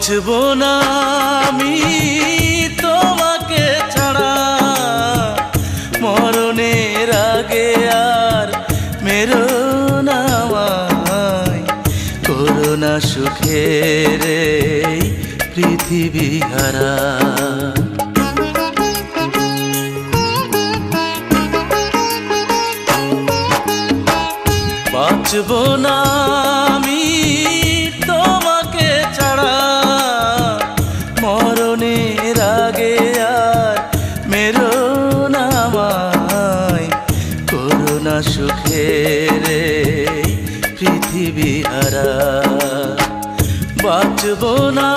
বাঁচব না আমি তোমাকে ছাড়া, মরণের আগে আর মেরো না আমায়, করো না সুখের এই পৃথিবী হারা। বাঁচব না আমি তোমাকে ছাড়া, মরণের আগে আর মেরো না আমায়, করো না সুখের এই পৃথিবী হারা। বাঁচব না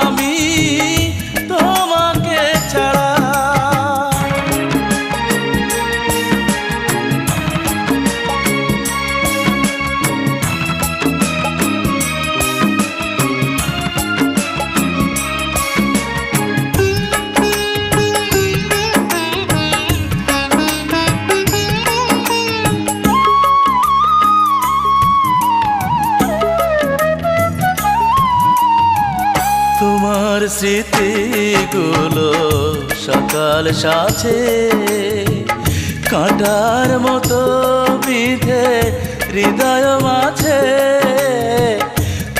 আমি তোমাকে ছাড়া। তোমার স্মৃতিগুলো সকাল সাজে, কাঁটার মতো বিঁধে হৃদয় মাঝে।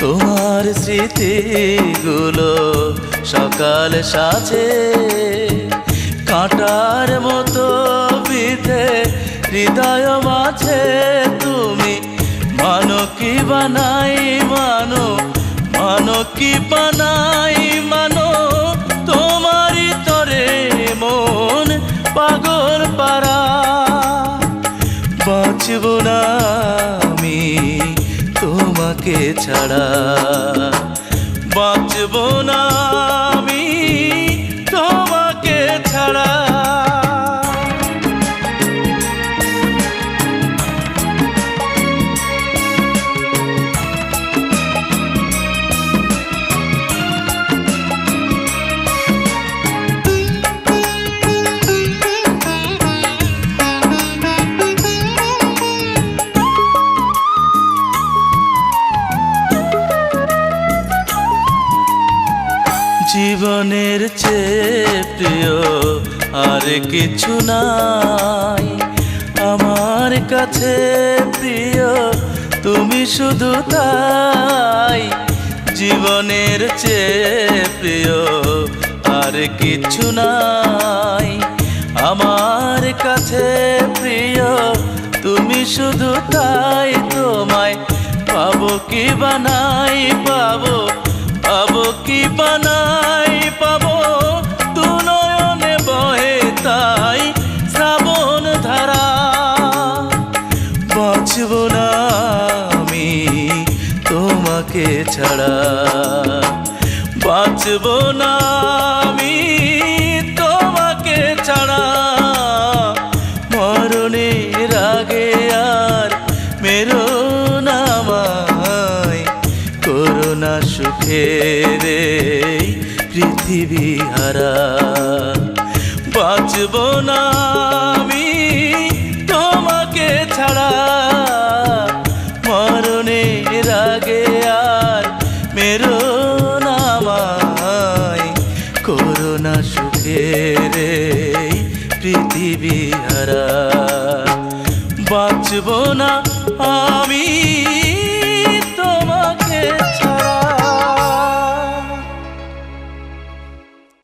তোমার স্মৃতিগুলো সকাল সাজে, কাঁটার মতো বিঁধে হৃদয় মাঝে। তুমি মানো কি বানাই মানো, মানো কি বানাই মানো, তোমারই তরে মন পাগল পারা। বাঁচব না আমি তোমাকে ছাড়া, বাঁচব না আমি তোমাকে ছাড়া। জীবনের চেয়ে প্রিয় আর কিছু নাই আমার কাছে, প্রিয় তুমি শুধু তাই। জীবনের চেয়ে প্রিয় আর কিছু নাই আমার কাছে, প্রিয় তুমি শুধু তাই। তোমায় পাবো কি বানাই পাবো, পাবো কি বানাই পাবো, দু নয়নে বহে তাই শ্রাবণ ধারা। বাঁচব না আমি তোমাকে ছাড়া, বাঁচব না আমি তোমাকে ছাড়া। মরণের আগে আর মেরো না আমায়, করো না সুখের এই পৃথিবী হারা। বাঁচব না আমি তোমাকে ছাড়া, মরণের আগে আর মেরো না আমায়, করো না সুখের এই পৃথিবী হারা। বাঁচব না